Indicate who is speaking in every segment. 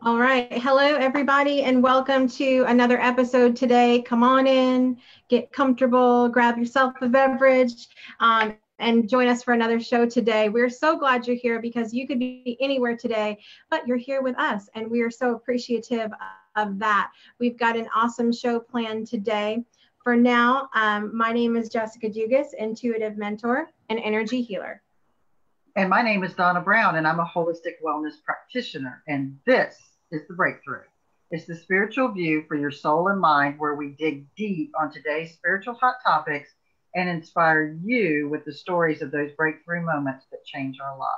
Speaker 1: All right. Hello, everybody, and welcome to another episode today. Come on in, get comfortable, grab yourself a beverage, and join us for another show today. We're so glad you're here because you could be anywhere today, but you're here with us, and we are so appreciative of that. We've got an awesome show planned today. For now, my name is Jessica Dugas, intuitive mentor and energy healer.
Speaker 2: And my name is Donna Brown, and I'm a holistic wellness practitioner. And this is the breakthrough. It's the spiritual view for your soul and mind, where we dig deep on today's spiritual hot topics and inspire you with the stories of those breakthrough moments that change our lives.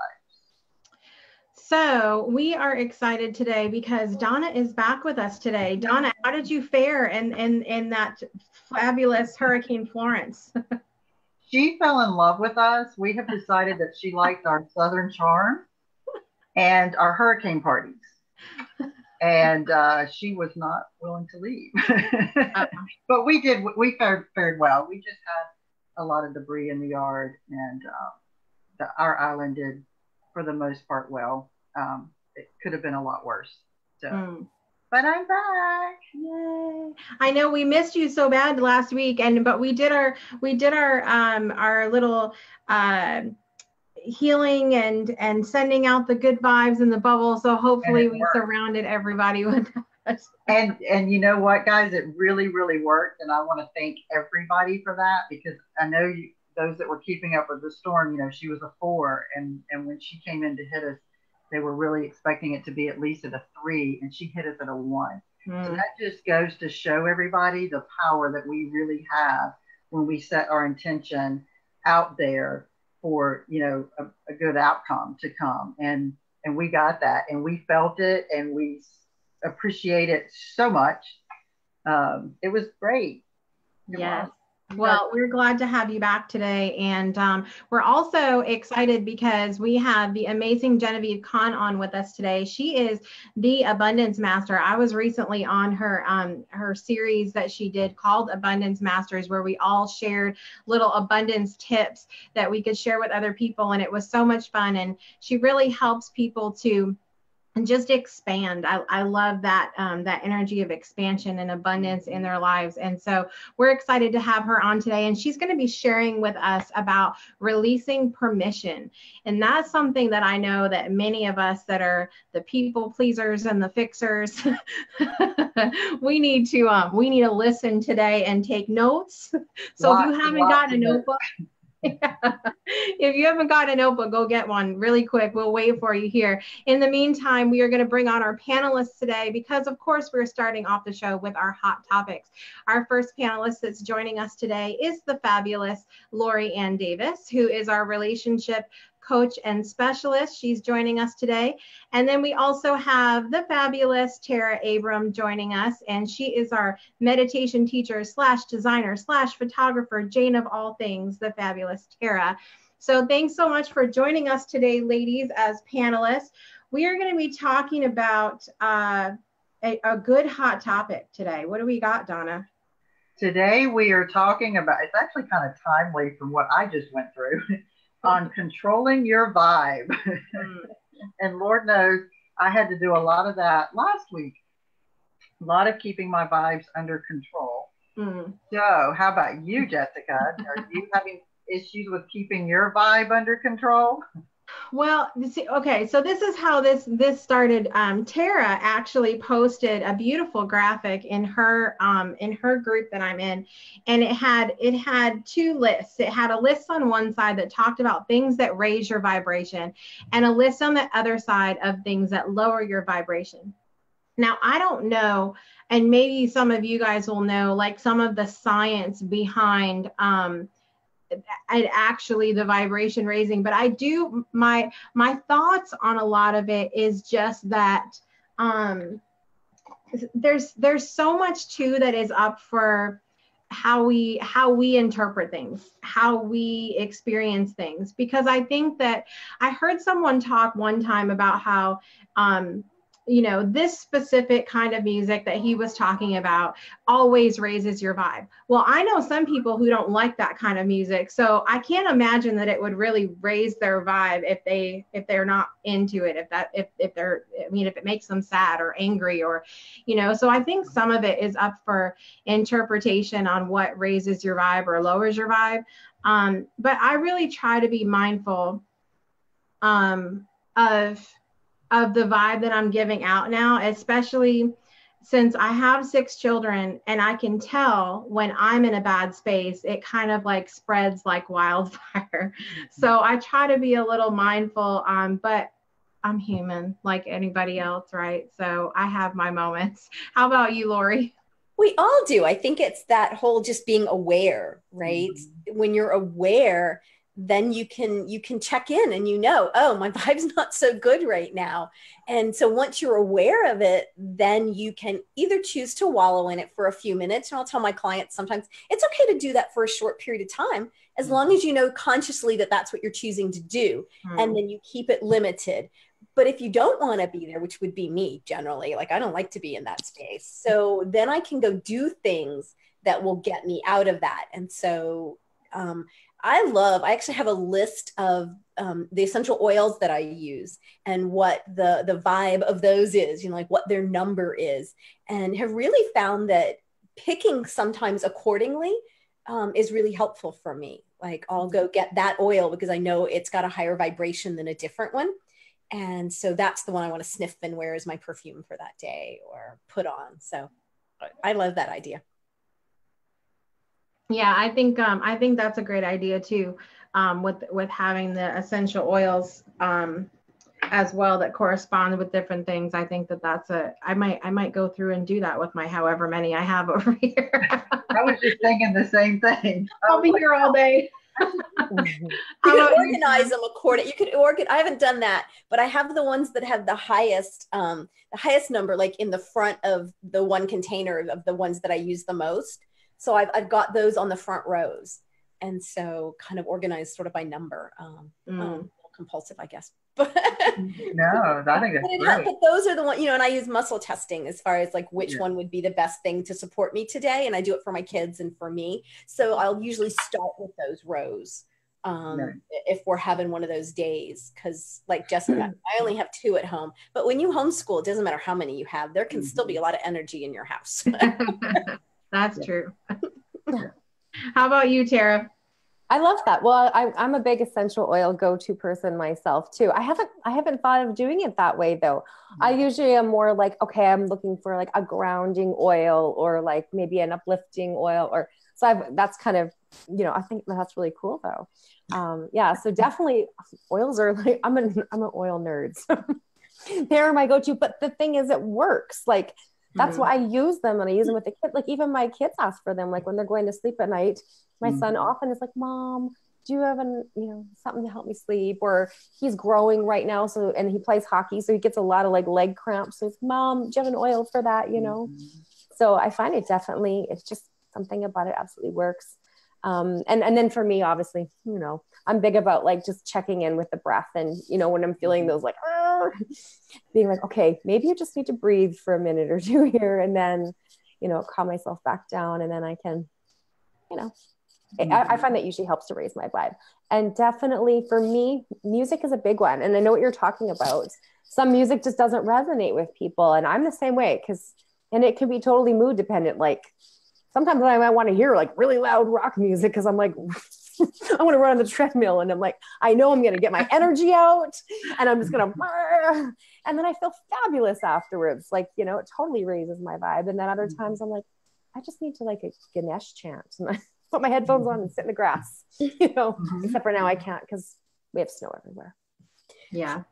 Speaker 1: So we are excited today because Donna is back with us today. Donna, how did you fare in that fabulous Hurricane Florence?
Speaker 2: She fell in love with us. We have decided that she liked our Southern charm and our hurricane parties. And she was not willing to leave. But we fared well. We just had a lot of debris in the yard, and our island did, for the most part, well. It could have been a lot worse. So, but I'm back.
Speaker 1: Yay! I know we missed you so bad last week, but we did our little healing and sending out the good vibes and the bubbles. So hopefully we surrounded everybody with us.
Speaker 2: And you know what, guys, it really, really worked. And I want to thank everybody for that, because I know those that were keeping up with the storm, she was a 4. And when she came in to hit us, they were really expecting it to be at least at a 3, and she hit us at a 1. So that just goes to show everybody the power that we really have when we set our intention out there for a good outcome to come, and we got that, and we felt it, and we appreciate it so much. It was great.
Speaker 1: Yes. Well, we're glad to have you back today. And we're also excited because we have the amazing Genevieve Kahn on with us today. She is the Abundance Master. I was recently on her series that she did called Abundance Masters, where we all shared little abundance tips that we could share with other people. And it was so much fun. And she really helps people to just expand. I love that that energy of expansion and abundance in their lives. And so we're excited to have her on today. And she's going to be sharing with us about releasing permission. And that's something that I know that many of us that are the people pleasers and the fixers, we need to listen today and take notes. So if you haven't gotten a notebook, if you haven't got a notebook, go get one really quick. We'll wait for you here. In the meantime, we are going to bring on our panelists today because, of course, we're starting off the show with our hot topics. Our first panelist that's joining us today is the fabulous Lori Ann Davis, who is our relationship coach and specialist. She's joining us today. And then we also have the fabulous Tara Abram joining us, and she is our meditation teacher / designer / photographer, Jane of all things, the fabulous Tara. So thanks so much for joining us today, ladies, as panelists. We are going to be talking about a good hot topic today. What do we got, Donna?
Speaker 2: Today we are talking about, it's actually kind of timely from what I just went through, on controlling your vibe. And Lord knows I had to do a lot of that last week. A lot of keeping my vibes under control. So how about you, Jessica? Are you having issues with keeping your vibe under control?
Speaker 1: Well, okay, so this is how this started. Tara actually posted a beautiful graphic in her group that I'm in, and it had 2 lists. It had a list on one side that talked about things that raise your vibration, and a list on the other side of things that lower your vibration. Now, I don't know, and maybe some of you guys will know, like some of the science behind actually the vibration raising, but I do my thoughts on a lot of it is just that there's so much too that is up for how we interpret things, how we experience things, because I think that I heard someone talk one time about how you know, this specific kind of music that he was talking about always raises your vibe. Well, I know some people who don't like that kind of music, so I can't imagine that it would really raise their vibe if they're not into it, if they're, I mean, if it makes them sad or angry, or, you know. So I think some of it is up for interpretation on what raises your vibe or lowers your vibe. But I really try to be mindful of the vibe that I'm giving out now, especially since I have 6 children, and I can tell when I'm in a bad space, it kind of like spreads like wildfire. So I try to be a little mindful, but I'm human like anybody else, right? So I have my moments. How about you, Lori?
Speaker 3: We all do. I think it's that whole just being aware, right? When you're aware, then you can check in and, you know, oh, my vibe's not so good right now. And so once you're aware of it, then you can either choose to wallow in it for a few minutes. And I'll tell my clients sometimes it's okay to do that for a short period of time, as long as you know consciously that that's what you're choosing to do. And then you keep it limited. But if you don't want to be there, which would be me generally, like I don't like to be in that space. So then I can go do things that will get me out of that. And so I actually have a list of the essential oils that I use and what the vibe of those is, you know, like what their number is, and have really found that picking sometimes accordingly is really helpful for me. Like I'll go get that oil because I know it's got a higher vibration than a different one. And so that's the one I want to sniff and wear as my perfume for that day or put on. So I love that idea.
Speaker 1: Yeah, I think that's a great idea too, with having the essential oils as well that correspond with different things. I think that's I might go through and do that with my however many I have over here.
Speaker 2: I was just thinking the same thing.
Speaker 1: I'll be here all day.
Speaker 3: You can organize them according. You could I haven't done that, but I have the ones that have the highest number, like in the front of the one container of the ones that I use the most. So I've got those on the front rows, and so kind of organized sort of by number. Compulsive, I guess. But
Speaker 2: no, I think that's great.
Speaker 3: But those are the ones, you know, and I use muscle testing as far as like which one would be the best thing to support me today. And I do it for my kids and for me. So I'll usually start with those rows if we're having one of those days. Because like Jessica, I only have 2 at home. But when you homeschool, it doesn't matter how many you have. There can still be a lot of energy in your house.
Speaker 1: That's true. How about you, Tara?
Speaker 4: I love that. Well, I'm a big essential oil go-to person myself too. I haven't thought of doing it that way though. I usually am more like, okay, I'm looking for like a grounding oil or like maybe an uplifting oil, or so that's kind of, you know, I think that's really cool though. Yeah. So definitely oils are like, I'm an oil nerd. So they're my go-to, but the thing is it works. Like, that's why I use them, and I use them with the kids. Like even my kids ask for them, like when they're going to sleep at night. My son often is like, Mom, do you have something to help me sleep? Or he's growing right now, so, and he plays hockey, so he gets a lot of like leg cramps. So he's, Mom, do you have an oil for that? You know, so I find it's just something about it absolutely works. And then for me, obviously, you know, I'm big about like just checking in with the breath, and you know, when I'm feeling those like being like, okay, maybe you just need to breathe for a minute or 2 here, and then, you know, calm myself back down, and then I can, you know, I find that usually helps to raise my vibe. And definitely for me, music is a big one. And I know what you're talking about. Some music just doesn't resonate with people, and I'm the same way, and it can be totally mood dependent. Like sometimes I might want to hear like really loud rock music because I'm like, I want to run on the treadmill, and I'm like, I know I'm going to get my energy out, and I'm just going to, and then I feel fabulous afterwards. Like, you know, it totally raises my vibe. And then other times I'm like, I just need to like a Ganesh chant, and I put my headphones on and sit in the grass, you know, except for now I can't because we have snow everywhere.
Speaker 1: Yeah.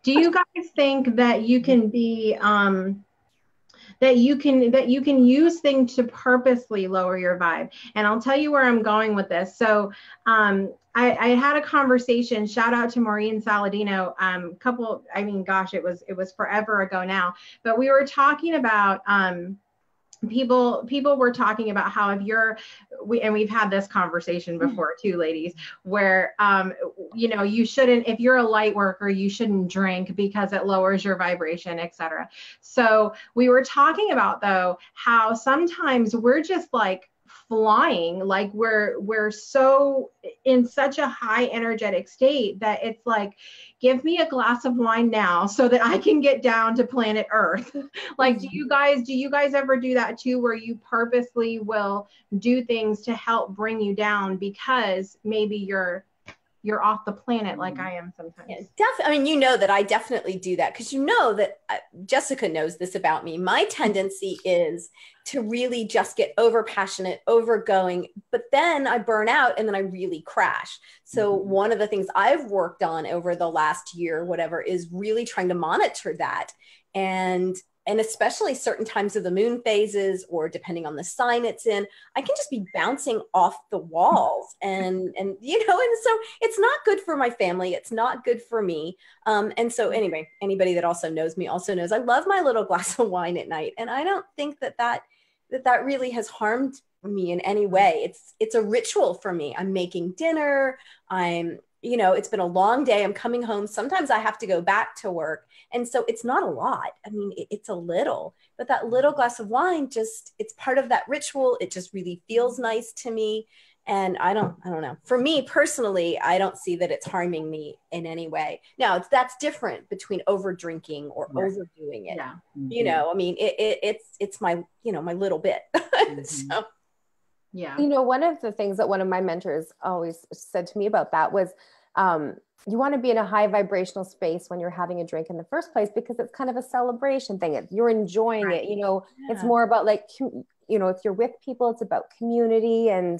Speaker 1: Do you guys think that you can be, that you can use things to purposely lower your vibe? And I'll tell you where I'm going with this. So I had a conversation, shout out to Maureen Saladino, it was forever ago now, but we were talking about people were talking about how if we've had this conversation before too, ladies, where you shouldn't, if you're a light worker, you shouldn't drink because it lowers your vibration, etc. So we were talking about, though, how sometimes we're just like flying, like we're so in such a high energetic state that it's like, give me a glass of wine now so that I can get down to planet Earth. Like, do you guys ever do that too, where you purposely will do things to help bring you down because maybe you're off the planet like I am sometimes?
Speaker 3: Yeah, definitely. I mean, that I definitely do that, because that Jessica knows this about me. My tendency is to really just get over passionate, overgoing, but then I burn out and then I really crash. So one of the things I've worked on over the last year, whatever, is really trying to monitor that. And especially certain times of the moon phases, or depending on the sign it's in, I can just be bouncing off the walls, and so it's not good for my family. It's not good for me. And so anyway, anybody that also knows me also knows I love my little glass of wine at night. And I don't think that really has harmed me in any way. It's a ritual for me. I'm making dinner. It's been a long day. I'm coming home. Sometimes I have to go back to work. And so it's not a lot. I mean, it's a little, but that little glass of wine, it's part of that ritual. It just really feels nice to me. And I don't know. For me personally, I don't see that it's harming me in any way. Now, that's different between over drinking or overdoing it. Yeah. I mean, it's my, my little bit. So.
Speaker 1: Yeah.
Speaker 4: One of the things that one of my mentors always said to me about that was, you want to be in a high vibrational space when you're having a drink in the first place, because it's kind of a celebration thing. You're enjoying it. It's more about like, if you're with people, it's about community. And,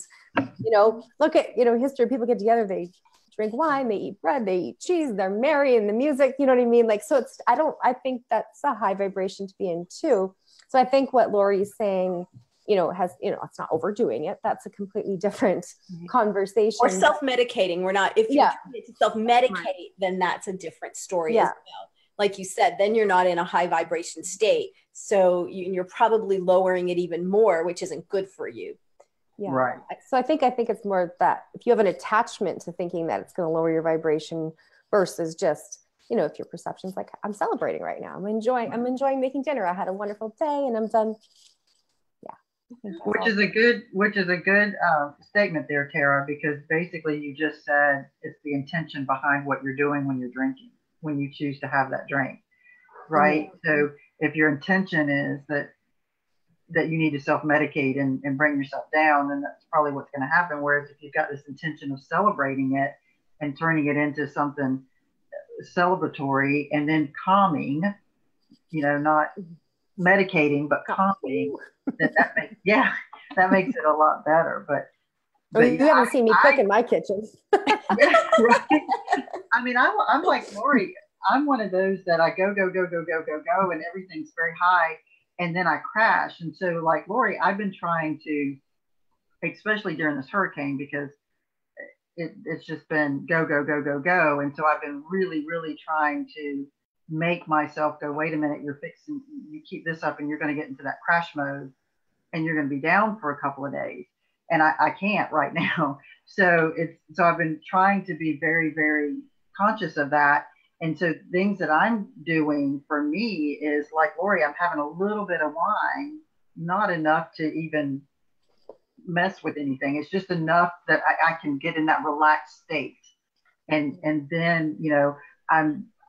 Speaker 4: look at, history, people get together, they drink wine, they eat bread, they eat cheese, they're merry, and the music, you know what I mean? Like, so I think that's a high vibration to be in too. So I think what Lori's saying, it's not overdoing it. That's a completely different conversation.
Speaker 3: Or self-medicating. If you're trying to self-medicate, then that's a different story as well. Like you said, then you're not in a high vibration state. So you're probably lowering it even more, which isn't good for you.
Speaker 4: Yeah.
Speaker 2: Right.
Speaker 4: So I think it's more that if you have an attachment to thinking that it's going to lower your vibration versus just, if your perception's like, I'm celebrating right now. I'm enjoying making dinner. I had a wonderful day and I'm done.
Speaker 2: Which is a good statement there, Tara, because basically you just said it's the intention behind what you're doing when you're drinking, when you choose to have that drink, right? Mm-hmm. So if your intention is that you need to self-medicate and bring yourself down, then that's probably what's going to happen. Whereas if you've got this intention of celebrating it and turning it into something celebratory and then calming, not medicating, but calming, that makes it a lot better. But
Speaker 4: you haven't seen me cook in my kitchen.
Speaker 2: Right. I mean, I'm like Lori. I'm one of those that I go, and everything's very high, and then I crash. And so, like Lori, I've been trying to, especially during this hurricane, because it's just been go. And so I've been really, really trying to make myself go, wait a minute, you keep this up and you're going to get into that crash mode and you're going to be down for a couple of days. And I can't right now. So I've been trying to be very, very conscious of that. And so things that I'm doing for me is like Lori, I'm having a little bit of wine, not enough to even mess with anything. It's just enough that I can get in that relaxed state. And then,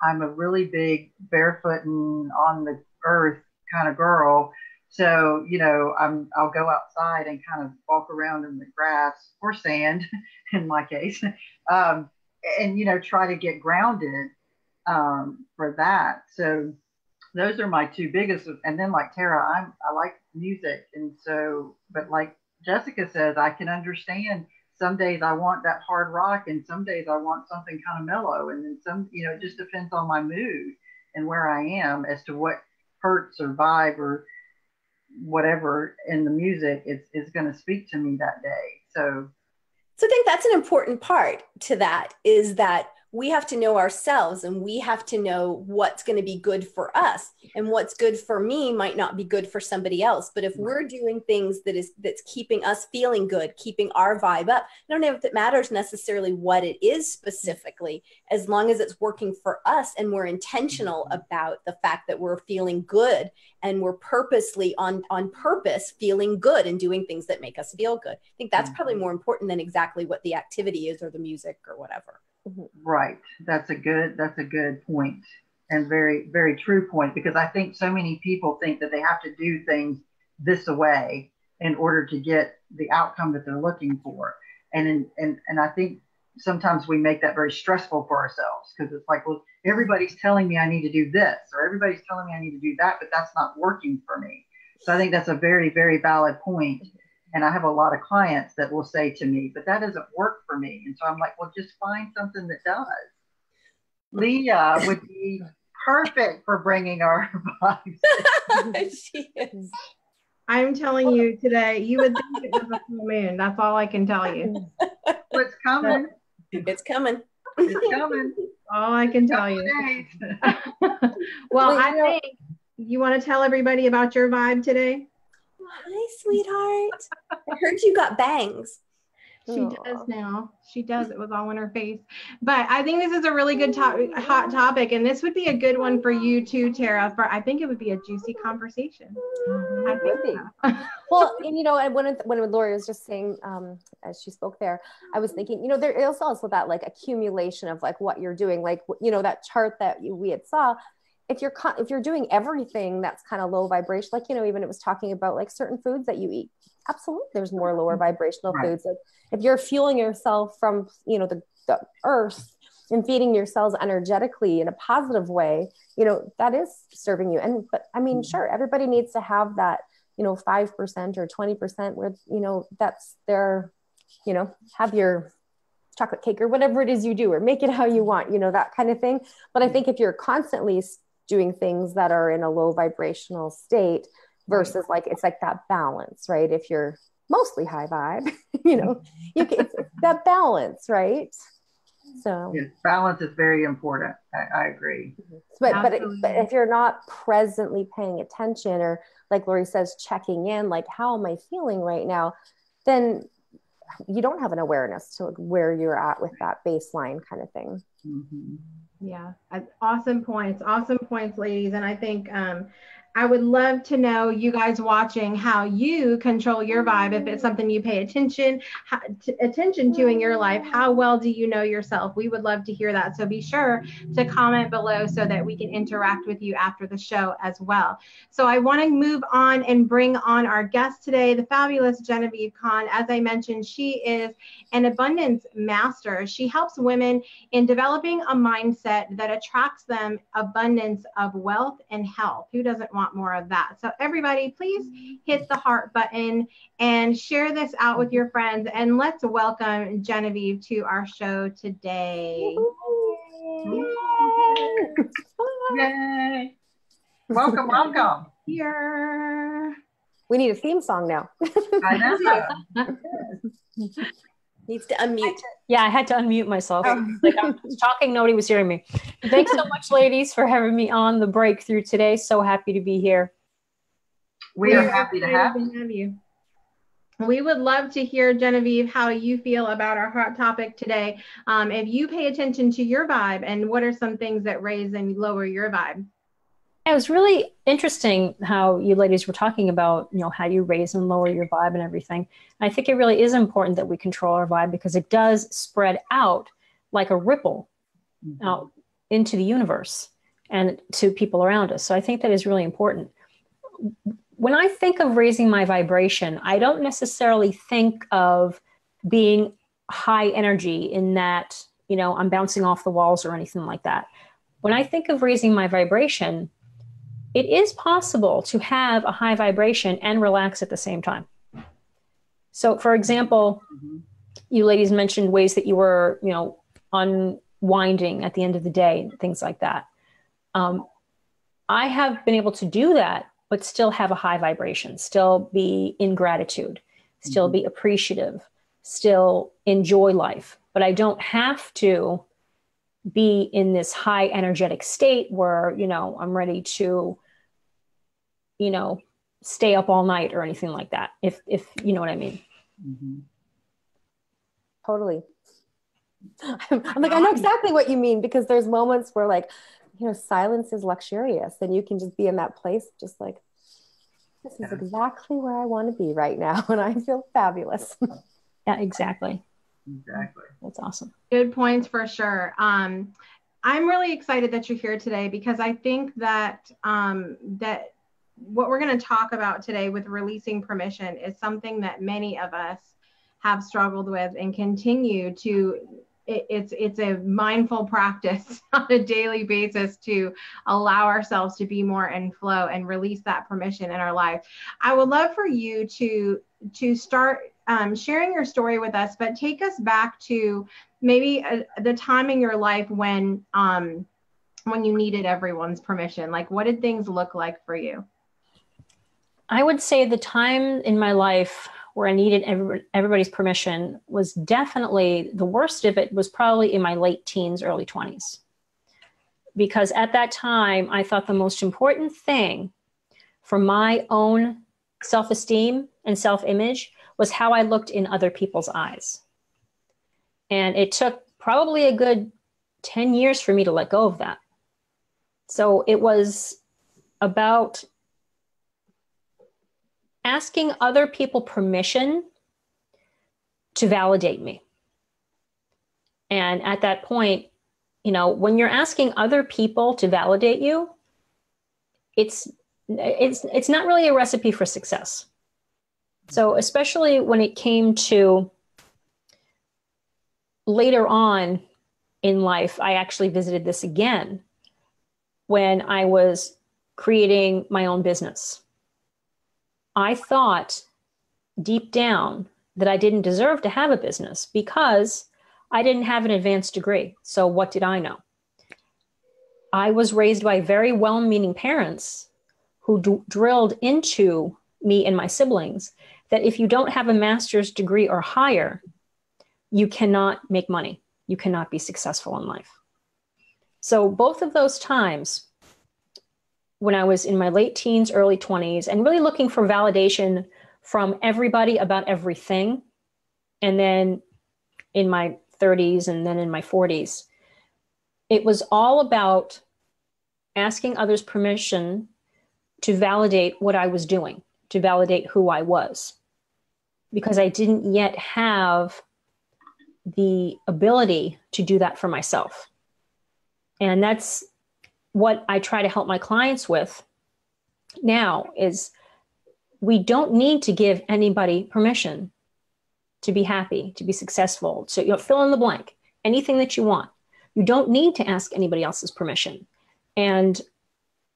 Speaker 2: I'm a really big barefoot and on the earth kind of girl. So, I'll go outside and kind of walk around in the grass or sand in my case, and, try to get grounded for that. So those are my two biggest. And then like Tara, I like music. And so, but like Jessica says, I can understand some days I want that hard rock and some days I want something kind of mellow. And then some, it just depends on my mood and where I am as to what hurts or vibe or whatever in the music is going to speak to me that day. So
Speaker 3: I think that's an important part to that, is that we have to know ourselves, and we have to know what's going to be good for us, and what's good for me might not be good for somebody else. But if we're doing things that's keeping us feeling good, keeping our vibe up, I don't know if it matters necessarily what it is specifically, as long as it's working for us and we're intentional about the fact that we're feeling good, and we're purposely on purpose feeling good and doing things that make us feel good. I think that's probably more important than exactly what the activity is or the music or whatever.
Speaker 2: Right. That's a good point, and very, very true point, because I think so many people think that they have to do things this way in order to get the outcome that they're looking for. And I think sometimes we make that very stressful for ourselves, because it's like, well, everybody's telling me I need to do this, or everybody's telling me I need to do that, but that's not working for me. So I think that's a very, very valid point. And I have a lot of clients that will say to me, but that doesn't work for me. And so I'm like, well, just find something that does. Leah would be perfect for bringing our vibes.
Speaker 3: She is.
Speaker 1: I'm telling you today, you would think it was a full moon. That's all I can tell you.
Speaker 2: What's coming?
Speaker 3: It's coming.
Speaker 2: It's coming.
Speaker 1: All I can tell you. Well, I think you want to tell everybody about your vibe today.
Speaker 3: Hi, sweetheart. I heard you got bangs.
Speaker 1: She does now. She does. It was all in her face. But I think this is a really good hot topic. And this would be a good one for you too, Tara. I think it would be a juicy conversation. I think so.
Speaker 4: Well, and, and when Lori was just saying, as she spoke there, I was thinking, there is also that like accumulation of like what you're doing, like, that chart that we had saw. If you're doing everything that's kind of low vibration, like, even it was talking about like certain foods that you eat, absolutely, there's more lower vibrational foods. Like if you're fueling yourself from, the earth and feeding your cells energetically in a positive way, that is serving you. But I mean, sure, everybody needs to have that, 5% or 20% where, that's their, have your chocolate cake or whatever it is you do, or make it how you want, that kind of thing. But I think if you're constantly doing things that are in a low vibrational state versus like, it's like that balance, right? If you're mostly high vibe, it's that balance, right? So
Speaker 2: yes, balance is very important. I agree.
Speaker 4: But if you're not presently paying attention, or like Lori says, checking in, like, how am I feeling right now? Then you don't have an awareness to where you're at with that baseline kind of thing.
Speaker 2: Mm-hmm.
Speaker 1: Yeah. Awesome points, ladies. And I think, I would love to know, you guys watching, how you control your vibe. If it's something you pay attention to in your life, how well do you know yourself? We would love to hear that. So be sure to comment below so that we can interact with you after the show as well. So I want to move on and bring on our guest today, the fabulous Genevieve Kahn. As I mentioned, she is an abundance master. She helps women in developing a mindset that attracts them abundance of wealth and health. Who doesn't want more of that? So everybody, please hit the heart button and share this out with your friends, and let's welcome Genevieve to our show today.
Speaker 2: Yay. Welcome
Speaker 1: Here.
Speaker 4: We need a theme song now.
Speaker 2: I know.
Speaker 3: Needs to unmute.
Speaker 5: Yeah, I had to unmute myself. Like I was talking, nobody was hearing me. Thanks so much, ladies, for having me on the breakthrough today. So happy to be here.
Speaker 2: We are happy to have you.
Speaker 1: We would love to hear, Genevieve, how you feel about our hot topic today. If you pay attention to your vibe, and what are some things that raise and lower your vibe?
Speaker 5: It was really interesting how you ladies were talking about, how you raise and lower your vibe and everything. And I think it really is important that we control our vibe, because it does spread out like a ripple out into the universe and to people around us. So I think that is really important. When I think of raising my vibration, I don't necessarily think of being high energy in that, I'm bouncing off the walls or anything like that. When I think of raising my vibration, it is possible to have a high vibration and relax at the same time. So, for example, you ladies mentioned ways that you were, unwinding at the end of the day, things like that. I have been able to do that, but still have a high vibration, still be in gratitude, still be appreciative, still enjoy life. But I don't have to be in this high energetic state where, you know, I'm ready to, you know, stay up all night or anything like that. If you know what I mean.
Speaker 2: Mm-hmm.
Speaker 4: Totally. I'm like, I know exactly what you mean, because there's moments where, like, you know, silence is luxurious and you can just be in that place just like, this is exactly where I want to be right now. And I feel fabulous.
Speaker 5: Yeah, exactly.
Speaker 2: Exactly.
Speaker 5: That's awesome.
Speaker 1: Good points for sure. I'm really excited that you're here today, because I think that that what we're going to talk about today with releasing permission is something that many of us have struggled with and continue to. It's a mindful practice on a daily basis to allow ourselves to be more in flow and release that permission in our life. I would love for you to start sharing your story with us, but take us back to maybe the time in your life when you needed everyone's permission. Like, what did things look like for you?
Speaker 5: I would say the time in my life where I needed everybody's permission was definitely, the worst of it was probably in my late teens, early 20s. Because at that time, I thought the most important thing for my own self-esteem and self-image was how I looked in other people's eyes. And it took probably a good 10 years for me to let go of that. So it was about asking other people permission to validate me. And at that point, you know, when you're asking other people to validate you, it's not really a recipe for success. So especially when it came to later on in life, I actually visited this again when I was creating my own business. I thought deep down that I didn't deserve to have a business because I didn't have an advanced degree. So what did I know? I was raised by very well-meaning parents who drilled into me and my siblings that if you don't have a master's degree or higher, you cannot make money. You cannot be successful in life. So both of those times, when I was in my late teens, early 20s, and really looking for validation from everybody about everything, and then in my 30s and then in my 40s, it was all about asking others permission to validate what I was doing, to validate who I was, because I didn't yet have the ability to do that for myself. And that's what I try to help my clients with now is we don't need to give anybody permission to be happy, to be successful, to, you know, fill in the blank, anything that you want. You don't need to ask anybody else's permission. And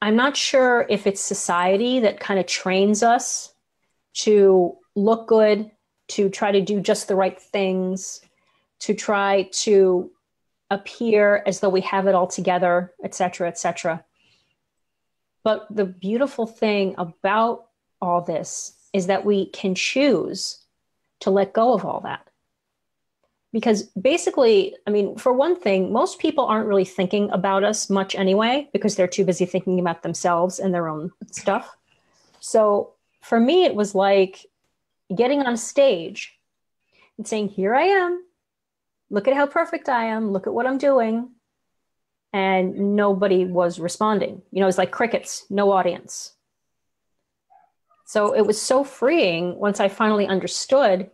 Speaker 5: I'm not sure if it's society that kind of trains us to look good, to try to do just the right things, to try to appear as though we have it all together, et cetera, et cetera. But the beautiful thing about all this is that we can choose to let go of all that. Because basically, I mean, for one thing, most people aren't really thinking about us much anyway, because they're too busy thinking about themselves and their own stuff. So for me, it was like getting on stage and saying, here I am. Look at how perfect I am. Look at what I'm doing. And nobody was responding. You know, it's like crickets, no audience. So it was so freeing once I finally understood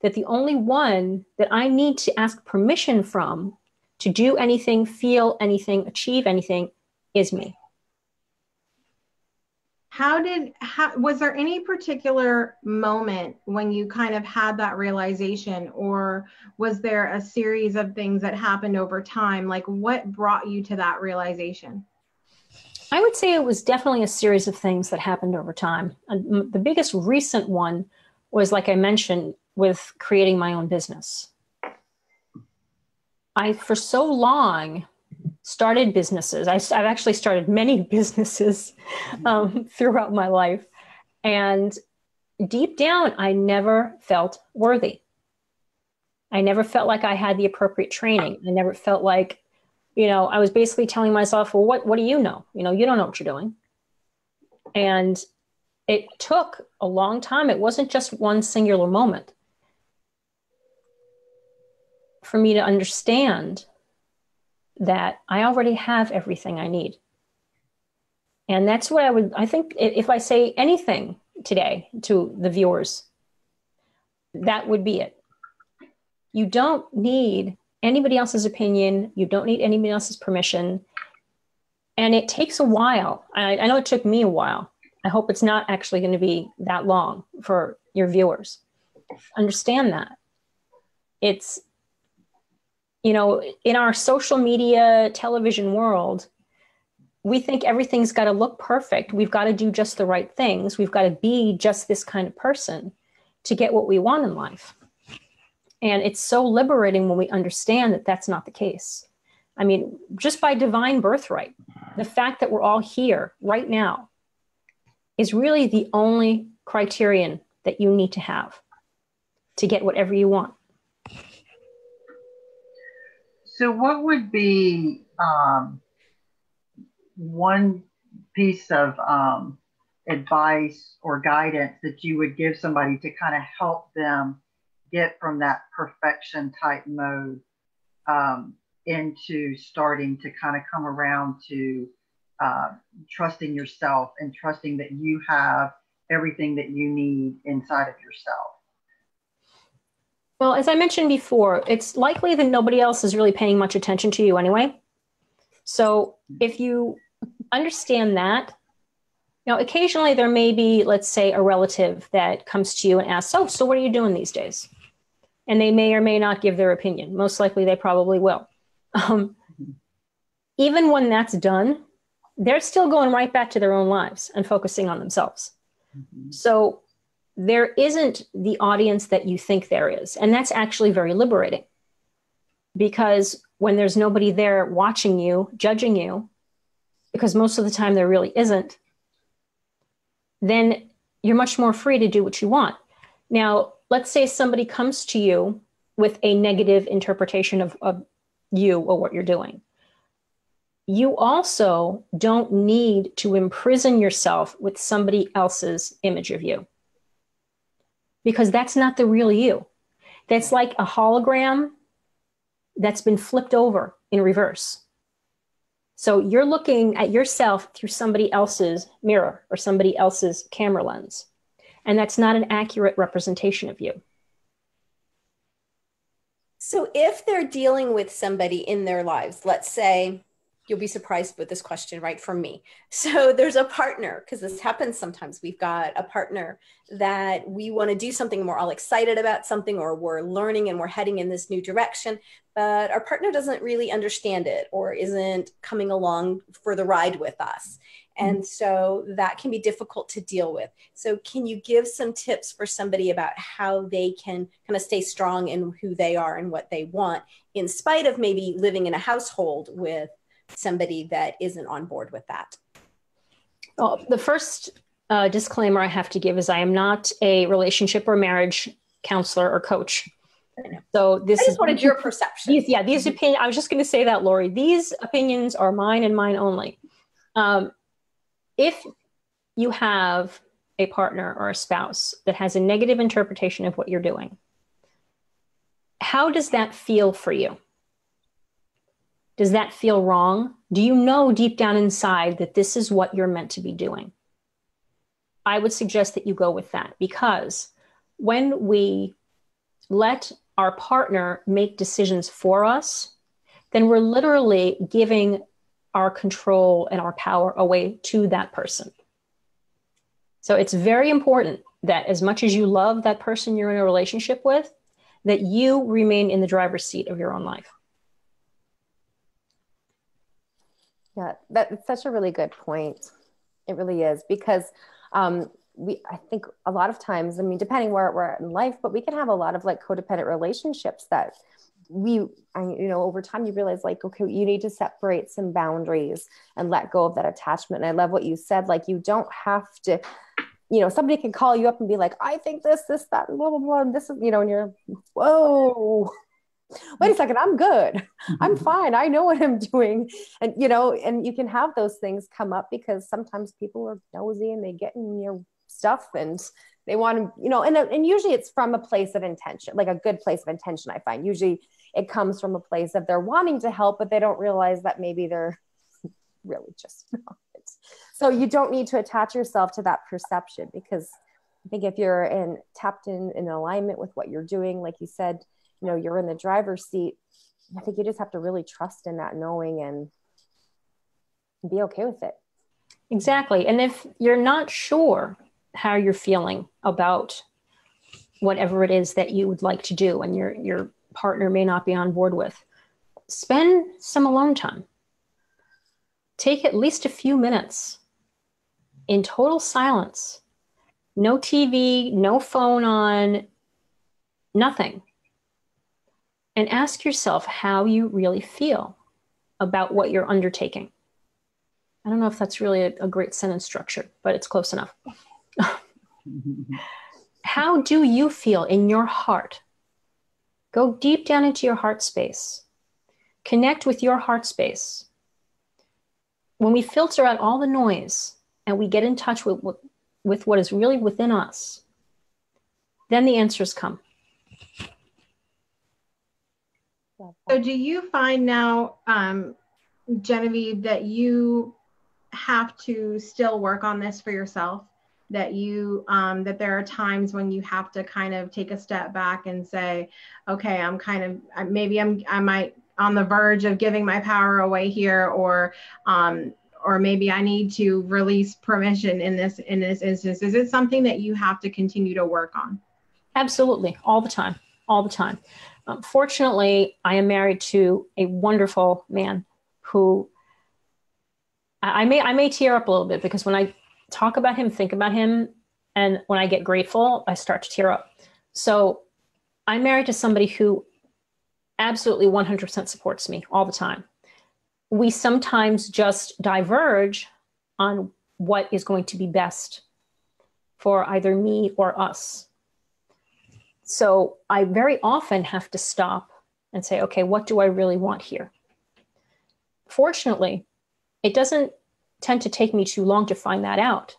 Speaker 5: that the only one that I need to ask permission from to do anything, feel anything, achieve anything is me.
Speaker 1: Was there any particular moment when you kind of had that realization, or was there a series of things that happened over time? Like, what brought you to that realization?
Speaker 5: I would say it was definitely a series of things that happened over time. And the biggest recent one was, like I mentioned, with creating my own business. I, for so long, started businesses. I've actually started many businesses throughout my life. And deep down, I never felt worthy. I never felt like I had the appropriate training. I never felt like I was basically telling myself, well, what do you know? You don't know what you're doing. And it took a long time. It wasn't just one singular moment for me to understand that I already have everything I need. And that's what I think if I say anything today to the viewers, that would be it. You don't need anybody else's opinion. You don't need anybody else's permission. And it takes a while. I know it took me a while. I hope it's not actually going to be that long for your viewers. Understand that. It's, in our social media, television world, we think everything's got to look perfect. We've got to do just the right things. We've got to be just this kind of person to get what we want in life. And it's so liberating when we understand that that's not the case. I mean, just by divine birthright, the fact that we're all here right now is really the only criterion that you need to have to get whatever you want.
Speaker 2: So what would be one piece of advice or guidance that you would give somebody to kind of help them get from that perfection type mode into starting to kind of come around to trusting yourself and trusting that you have everything that you need inside of yourself?
Speaker 5: Well, as I mentioned before, it's likely that nobody else is really paying much attention to you anyway. So if you understand that, occasionally there may be, let's say, a relative that comes to you and asks, so what are you doing these days? And they may or may not give their opinion. Most likely they probably will. Even when that's done, they're still going right back to their own lives and focusing on themselves. Mm-hmm. So there isn't the audience that you think there is. And that's actually very liberating, because when there's nobody there watching you, judging you, because most of the time there really isn't, then you're much more free to do what you want. Now, let's say somebody comes to you with a negative interpretation of you or what you're doing. You also don't need to imprison yourself with somebody else's image of you, because that's not the real you. That's like a hologram that's been flipped over in reverse. So you're looking at yourself through somebody else's mirror or somebody else's camera lens. And that's not an accurate representation of you.
Speaker 3: So if they're dealing with somebody in their lives, let's say, you'll be surprised with this question, right, from me. So there's a partner, because this happens sometimes. We've got a partner that we want to do something, we're all excited about something, or we're learning and we're heading in this new direction, but our partner doesn't really understand it or isn't coming along for the ride with us. And so that can be difficult to deal with. So can you give some tips for somebody about how they can kind of stay strong in who they are and what they want, in spite of maybe living in a household with somebody that isn't on board with that?
Speaker 5: Well, the first disclaimer I have to give is I am not a relationship or marriage counselor or coach. So this
Speaker 3: I just wanted your perception.
Speaker 5: These opinions, I was just going to say that, Lori, these opinions are mine and mine only. If you have a partner or a spouse that has a negative interpretation of what you're doing, how does that feel for you? Does that feel wrong? Do you know deep down inside that this is what you're meant to be doing? I would suggest that you go with that, because when we let our partner make decisions for us, then we're literally giving our control and our power away to that person. So it's very important that as much as you love that person you're in a relationship with, that you remain in the driver's seat of your own life.
Speaker 4: Yeah, that's such a really good point. It really is, because I think a lot of times, I mean, depending where we're at in life, but we can have a lot of like codependent relationships that over time you realize like, okay, you need to separate some boundaries and let go of that attachment. And I love what you said, like, you don't have to, somebody can call you up and be like, I think this, that, blah, blah, blah. And this is, and you're, whoa, wait a second, I'm good. I'm fine. I know what I'm doing. And, and you can have those things come up because sometimes people are nosy and they get in your stuff and they want to, and usually it's from a place of intention, like a good place of intention. I find usually it comes from a place of they're wanting to help, but they don't realize that maybe they're really just not. So you don't need to attach yourself to that perception, because I think if you're tapped in alignment with what you're doing, like you said, you're in the driver's seat. I think you just have to really trust in that knowing and be okay with it.
Speaker 5: Exactly. And if you're not sure how you're feeling about whatever it is that you would like to do and your partner may not be on board with, spend some alone time. Take at least a few minutes in total silence. No TV, no phone on, nothing. And ask yourself how you really feel about what you're undertaking. I don't know if that's really a great sentence structure, but it's close enough. How do you feel in your heart? Go deep down into your heart space. Connect with your heart space. When we filter out all the noise and we get in touch with what is really within us, then the answers come.
Speaker 1: So do you find now, Genevieve, that you have to still work on this for yourself? That that there are times when you have to kind of take a step back and say, okay, I might on the verge of giving my power away here, or maybe I need to release permission in this instance. Is it something that you have to continue to work on?
Speaker 5: Absolutely, all the time. Fortunately, I am married to a wonderful man who I may tear up a little bit, because when I talk about him, think about him, and when I get grateful, I start to tear up. So I'm married to somebody who absolutely 100% supports me all the time. We sometimes just diverge on what is going to be best for either me or us. So I very often have to stop and say, okay, what do I really want here? Fortunately, it doesn't tend to take me too long to find that out.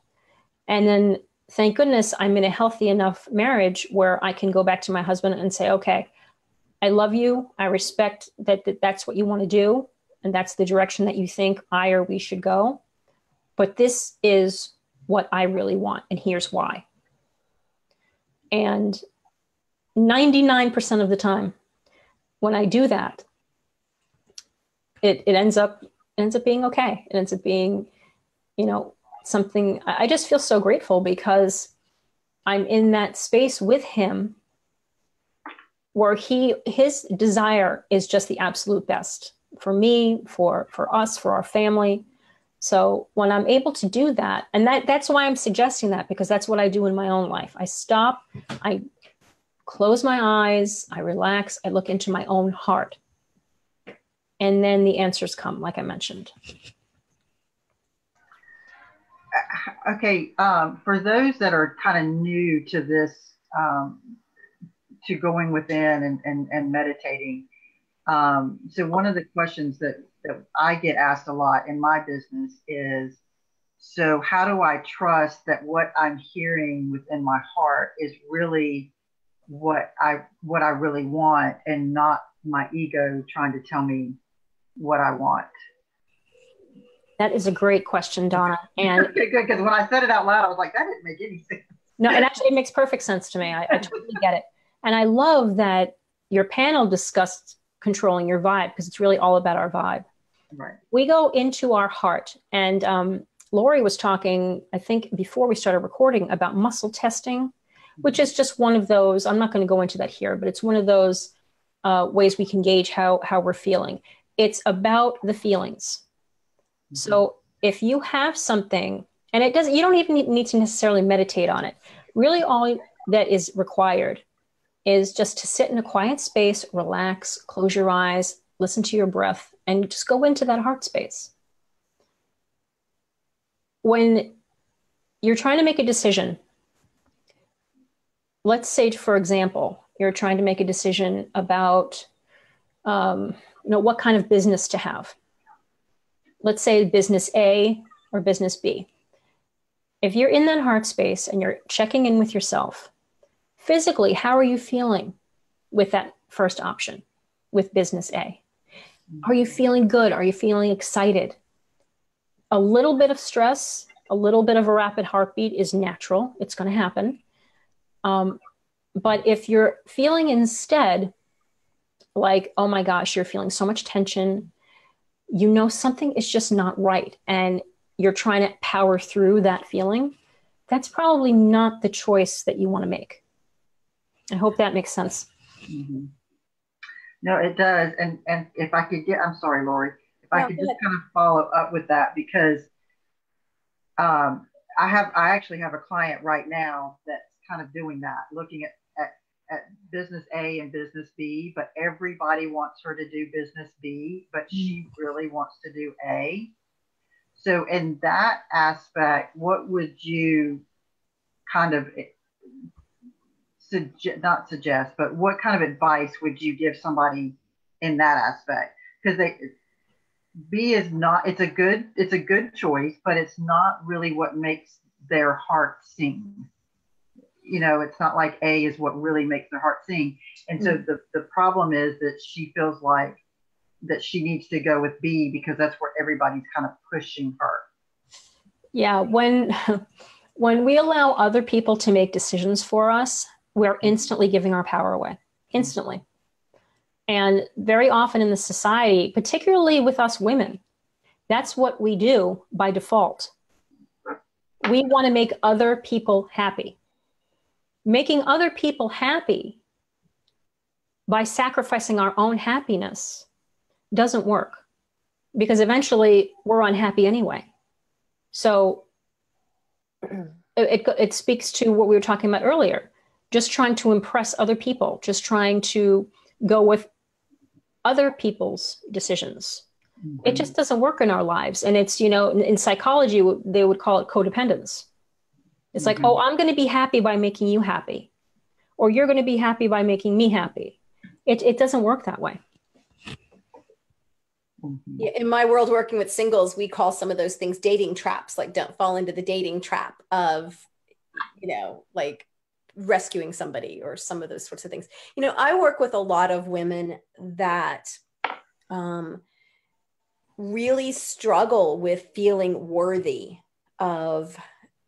Speaker 5: And then, thank goodness, I'm in a healthy enough marriage where I can go back to my husband and say, okay, I love you. I respect that that's what you want to do. And that's the direction that you think I or we should go. But this is what I really want. And here's why. And 99% of the time, when I do that, it ends up being okay. It ends up being, something. I just feel so grateful because I'm in that space with him where his desire is just the absolute best for me, for us, for our family. So when I'm able to do that, and that's why I'm suggesting that, because that's what I do in my own life. I stop, I close my eyes, I relax, I look into my own heart. And then the answers come, like I mentioned.
Speaker 2: Okay, for those that are kind of new to this, to going within and meditating, so one of the questions that I get asked a lot in my business is, so how do I trust that what I'm hearing within my heart is really what I really want, and not my ego trying to tell me what I want?
Speaker 5: That is a great question, Donna. And
Speaker 2: okay, good, because when I said it out loud, I was like, that didn't make any sense.
Speaker 5: No, it makes perfect sense to me. I totally get it. And I love that your panel discussed controlling your vibe, because it's really all about our vibe.
Speaker 2: Right.
Speaker 5: We go into our heart, and Lori was talking, I think before we started recording, about muscle testing, which is just one of those, I'm not going to go into that here, but it's one of those ways we can gauge how we're feeling. It's about the feelings. Mm-hmm. So if you have something, and you don't even need to necessarily meditate on it. Really all that is required is just to sit in a quiet space, relax, close your eyes, listen to your breath, and just go into that heart space. When you're trying to make a decision, let's say, for example, you're trying to make a decision about what kind of business to have. Let's say business A or business B. If you're in that heart space and you're checking in with yourself, physically, how are you feeling with that first option, with business A? Are you feeling good? Are you feeling excited? A little bit of stress, a little bit of a rapid heartbeat is natural. It's going to happen. But if you're feeling instead like, oh my gosh, you're feeling so much tension, something is just not right, and you're trying to power through that feeling, that's probably not the choice that you want to make. I hope that makes sense.
Speaker 2: Mm-hmm. No, it does. And if I could I'm sorry, Lori, if I could just kind of follow up with that, because I actually have a client right now that's kind of doing that, looking at business A and business B, but everybody wants her to do business B, but she really wants to do A. So in that aspect, what would you kind of not suggest, but what kind of advice would you give somebody in that aspect? Because B is not, it's a good choice, but it's not really what makes their heart sing. It's not like A is what really makes their heart sing. And so the problem is that she feels like that she needs to go with B because that's where everybody's kind of pushing her.
Speaker 5: Yeah, when we allow other people to make decisions for us, we're instantly giving our power away, instantly. And very often in the society, particularly with us women, that's what we do by default. We want to make other people happy. Making other people happy by sacrificing our own happiness doesn't work, because eventually we're unhappy anyway. So it speaks to what we were talking about earlier, just trying to impress other people, just trying to go with other people's decisions. Mm-hmm. It just doesn't work in our lives. And it's, in psychology, they would call it codependence. It's like, oh, I'm going to be happy by making you happy, or you're going to be happy by making me happy. It doesn't work that way.
Speaker 3: Yeah, in my world, working with singles, we call some of those things dating traps. Like, don't fall into the dating trap of, like rescuing somebody or some of those sorts of things. I work with a lot of women that really struggle with feeling worthy of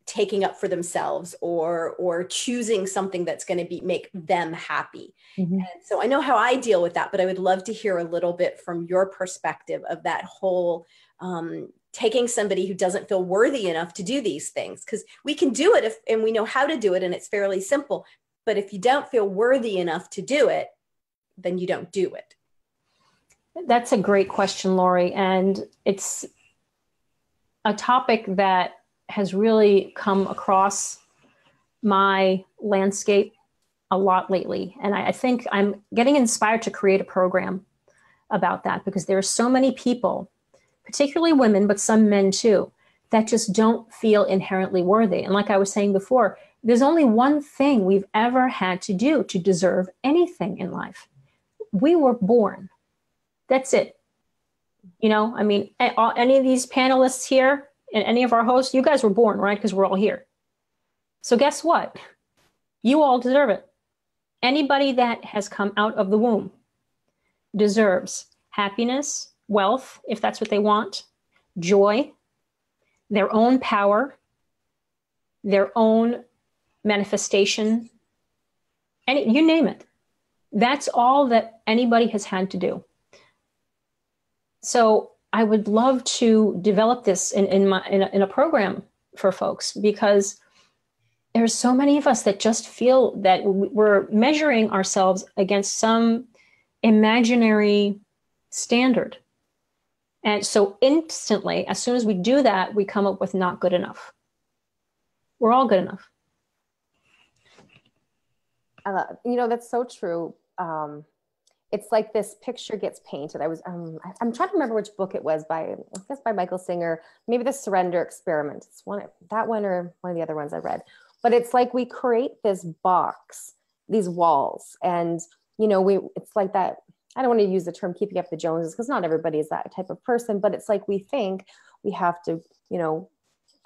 Speaker 3: taking up for themselves or choosing something that's going to make them happy. Mm-hmm. And so I know how I deal with that, but I would love to hear a little bit from your perspective of that whole taking somebody who doesn't feel worthy enough to do these things, because we can do it and we know how to do it and it's fairly simple. But if you don't feel worthy enough to do it, then you don't do it.
Speaker 5: That's a great question, Lori. And it's a topic that has really come across my landscape a lot lately. And I think I'm getting inspired to create a program about that, because there are so many people, particularly women, but some men too, that just don't feel inherently worthy. And like I was saying before, there's only one thing we've ever had to do to deserve anything in life. We were born. That's it. Any of these panelists here and any of our hosts, you guys were born, right? Because we're all here. So guess what? You all deserve it. Anybody that has come out of the womb deserves happiness, wealth, if that's what they want, joy, their own power, their own manifestation, you name it. That's all that anybody has had to do. So I would love to develop this in a program for folks, because there's so many of us that just feel that we're measuring ourselves against some imaginary standard. And so instantly, as soon as we do that, we come up with not good enough. We're all good enough.
Speaker 4: That's so true. It's like this picture gets painted. I'm trying to remember which book it was by Michael Singer, maybe The Surrender Experiment. It's that one or one of the other ones I read. But it's like we create this box, these walls, and it's like that. I don't want to use the term keeping up the Joneses because not everybody is that type of person, but it's like we think we have to, you know,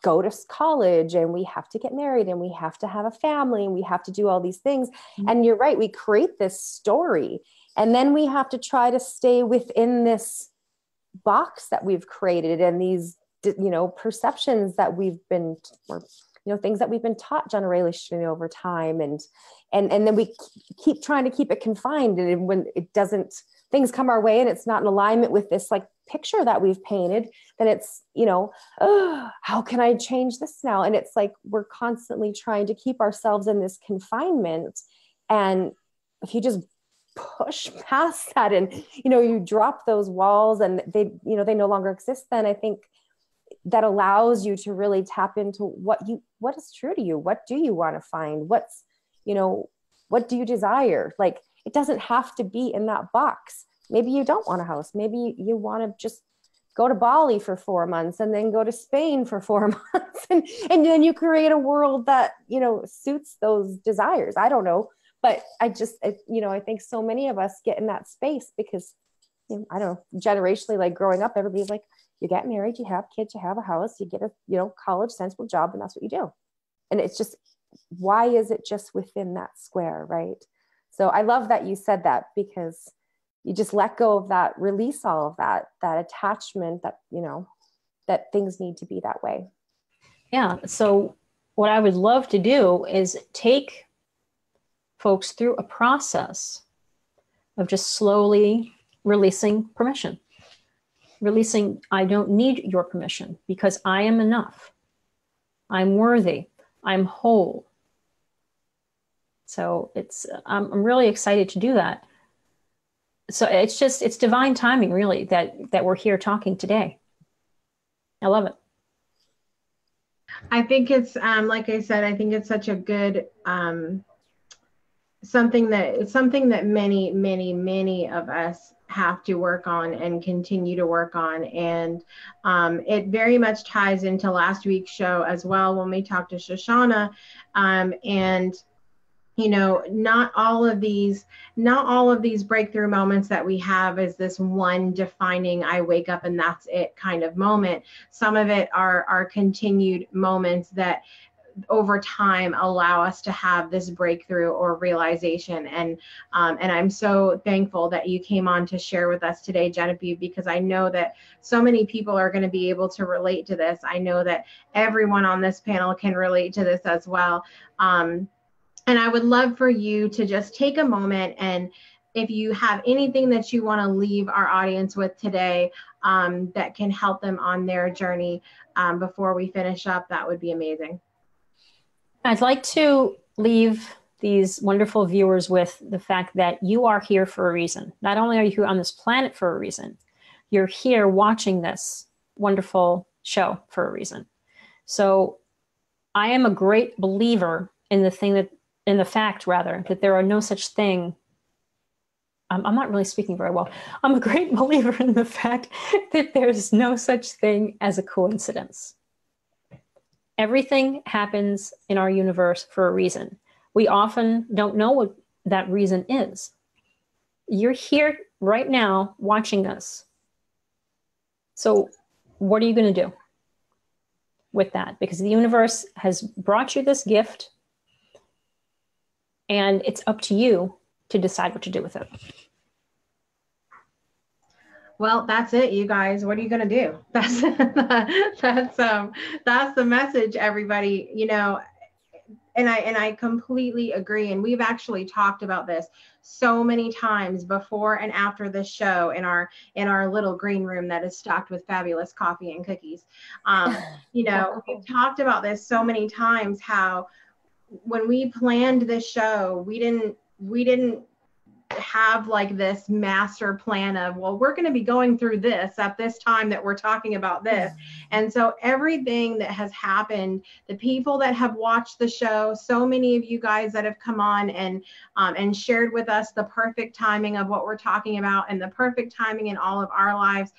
Speaker 4: go to college and we have to get married and we have to have a family and we have to do all these things. Mm-hmm. And you're right, we create this story and then we have to try to stay within this box that we've created and these, you know, perceptions that we've been, or, you know, things that we've been taught generationally over time. And then we keep trying to keep it confined. And when it doesn't, things come our way and it's not in alignment with this like picture that we've painted, then it's, you know, oh, how can I change this now? And it's like, we're constantly trying to keep ourselves in this confinement. And if you just push past that and, you know, you drop those walls and they, you know, they no longer exist, then I think that allows you to really tap into what is true to you. What do you want to find? What's, you know, what do you desire? Like, it doesn't have to be in that box. Maybe you don't want a house. Maybe you want to just go to Bali for 4 months and then go to Spain for 4 months. And then you create a world that, you know, suits those desires. I don't know. But you know, I think so many of us get in that space because, you know, I don't know, generationally, like growing up, everybody's like, you get married, you have kids, you have a house, you get a, you know, college sensible job, and that's what you do. And it's just, why is it just within that square, right? So I love that you said that, because you just let go of that, release all of that attachment that, you know, that things need to be that way.
Speaker 5: Yeah. So what I would love to do is take folks through a process of just slowly releasing permission. Releasing, I don't need your permission because I am enough. I'm worthy. I'm whole. So I'm really excited to do that. So it's divine timing, really, that we're here talking today. I love it.
Speaker 1: I think it's, like I said, I think it's such a good, something that many, many, many of us have to work on and continue to work on. And it very much ties into last week's show as well, when we talked to Shoshana, and you know, not all of these breakthrough moments that we have is this one defining, I wake up and that's it kind of moment. Some of it are continued moments that over time allow us to have this breakthrough or realization. And I'm so thankful that you came on to share with us today, Genevieve, because I know that so many people are going to be able to relate to this. I know that everyone on this panel can relate to this as well. And I would love for you to just take a moment, and if you have anything that you want to leave our audience with today that can help them on their journey before we finish up, that would be amazing.
Speaker 5: I'd like to leave these wonderful viewers with the fact that you are here for a reason. Not only are you here on this planet for a reason, you're here watching this wonderful show for a reason. So I am a great believer in the fact that there are no such thing. I'm not really speaking very well. I'm a great believer in the fact that there's no such thing as a coincidence. Everything happens in our universe for a reason. We often don't know what that reason is. You're here right now watching us. So what are you going to do with that? Because the universe has brought you this gift, and it's up to you to decide what to do with it.
Speaker 1: Well, that's it, you guys. What are you going to do? That's the message, everybody. You know, and I completely agree. And we've actually talked about this so many times before and after the show in our little green room that is stocked with fabulous coffee and cookies. You know, we've talked about this so many times, how when we planned this show, we didn't have like this master plan of, well, we're going to be going through this at this time that we're talking about this. And so everything that has happened, the people that have watched the show, so many of you guys that have come on and shared with us the perfect timing of what we're talking about and the perfect timing in all of our lives.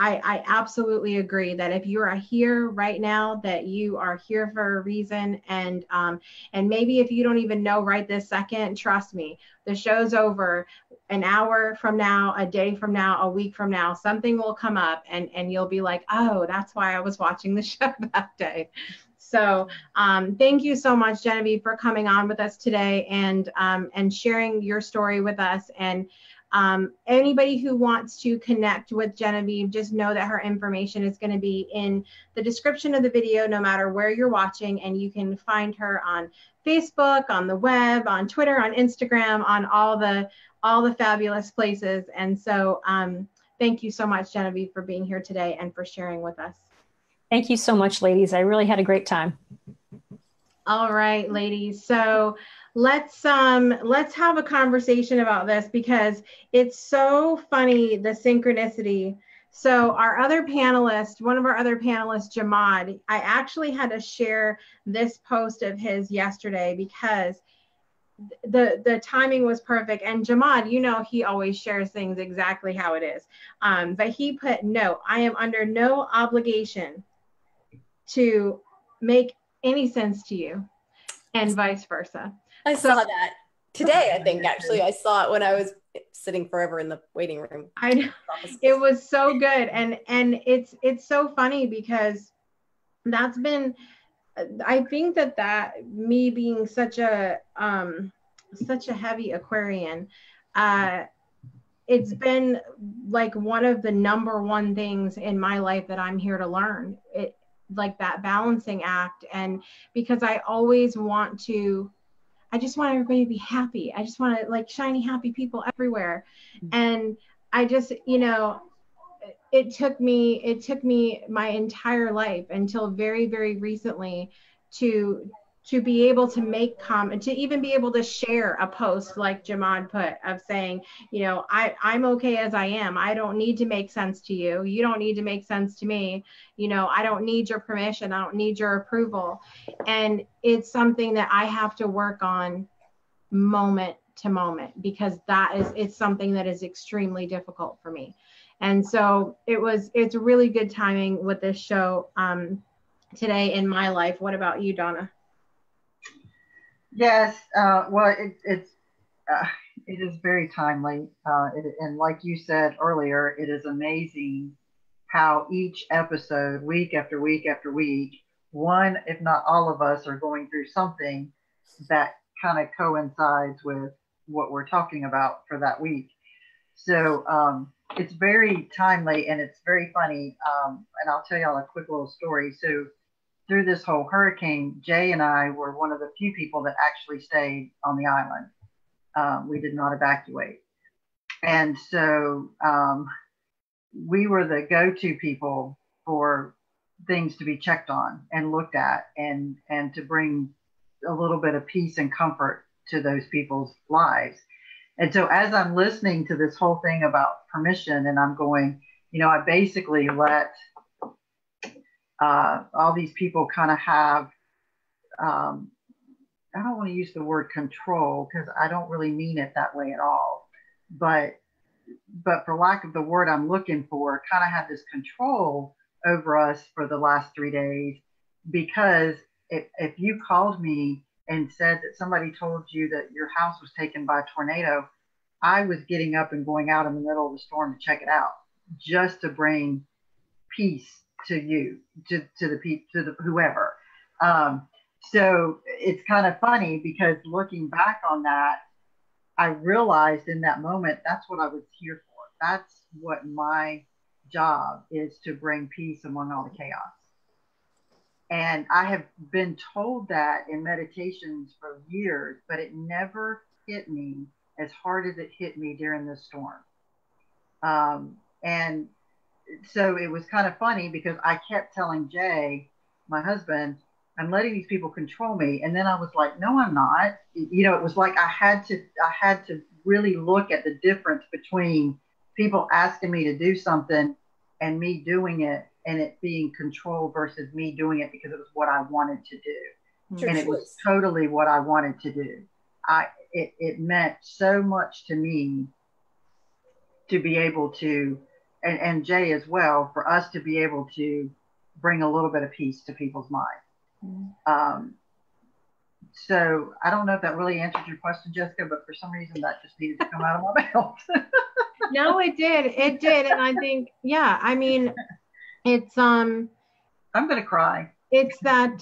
Speaker 1: I absolutely agree that if you are here right now, that you are here for a reason. And maybe if you don't even know right this second, trust me, the show's over. An hour from now, a day from now, a week from now, something will come up and you'll be like, oh, that's why I was watching the show that day. So thank you so much, Genevieve, for coming on with us today and sharing your story with us. And anybody who wants to connect with Genevieve, just know that her information is going to be in the description of the video, no matter where you're watching. And you can find her on Facebook, on the web, on Twitter, on Instagram, on all the fabulous places. And so thank you so much, Genevieve, for being here today and for sharing with us.
Speaker 5: Thank you so much, ladies. I really had a great time.
Speaker 1: All right, ladies. So let's have a conversation about this, because it's so funny, the synchronicity. So our other panelist, one of our other panelists, Jamad, I actually had to share this post of his yesterday because the timing was perfect. And Jamad, you know, he always shares things exactly how it is. But he put, no, I am under no obligation to make any sense to you, and vice versa.
Speaker 3: I saw that today. I think actually I saw it when I was sitting forever in the waiting room.
Speaker 1: I know. It was so good. And it's so funny because that's been, I think that me being such a heavy Aquarian, it's been like one of the number one things in my life that I'm here to learn. It, like that balancing act. And because I always I just want everybody to be happy. I just want to, like, shiny, happy people everywhere. And I just, you know, it took me my entire life until very, very recently to be able to make comment, to even be able to share a post like Jamad put, of saying, you know, I'm okay as I am. I don't need to make sense to you. You don't need to make sense to me. You know, I don't need your permission. I don't need your approval. And it's something that I have to work on moment to moment, because it's something that is extremely difficult for me. And so it's really good timing with this show today in my life. What about you, Donna?
Speaker 2: Yes, well, it is very timely, and like you said earlier, it is amazing how each episode, week after week after week, one, if not all of us, are going through something that kind of coincides with what we're talking about for that week. So it's very timely and it's very funny. And I'll tell y'all a quick little story. So through this whole hurricane, Jay and I were one of the few people that actually stayed on the island. We did not evacuate. And so we were the go-to people for things to be checked on and looked at, and to bring a little bit of peace and comfort to those people's lives. And so as I'm listening to this whole thing about permission, and I'm going, you know, I basically let all these people kind of have, I don't want to use the word control because I don't really mean it that way at all, but for lack of the word I'm looking for, kind of have this control over us for the last 3 days. Because if you called me and said that somebody told you that your house was taken by a tornado, I was getting up and going out in the middle of the storm to check it out, just to bring peace to you, to the whoever. So it's kind of funny because looking back on that, I realized in that moment, that's what I was here for. That's what my job is, to bring peace among all the chaos. And I have been told that in meditations for years, but it never hit me as hard as it hit me during this storm. And so it was kind of funny because I kept telling Jay, my husband, I'm letting these people control me. And then I was like, no, I'm not. You know, it was like I had to really look at the difference between people asking me to do something and me doing it, and it being control, versus me doing it because it was what I wanted to do.
Speaker 3: Sure,
Speaker 2: and it was totally what I wanted to do. It meant so much to me to be able to and Jay as well, for us to be able to bring a little bit of peace to people's minds. So I don't know if that really answered your question, Jessica, but for some reason that just needed to come out of my mouth.
Speaker 1: No, it did. It did. And I think, yeah, I mean, it's,
Speaker 2: I'm going to cry.
Speaker 1: It's that,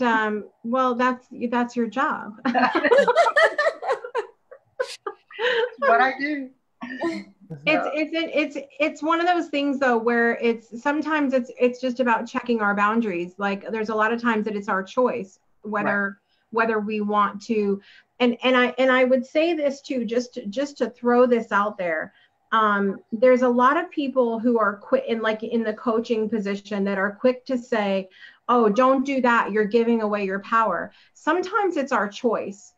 Speaker 1: well, that's your job.
Speaker 2: What I do.
Speaker 1: It's one of those things though, where it's sometimes it's just about checking our boundaries. Like there's a lot of times that it's our choice, whether we want to, and I would say this too, just to throw this out there. There's a lot of people who are quick in the coaching position that are quick to say, oh, don't do that, you're giving away your power. Sometimes it's our choice.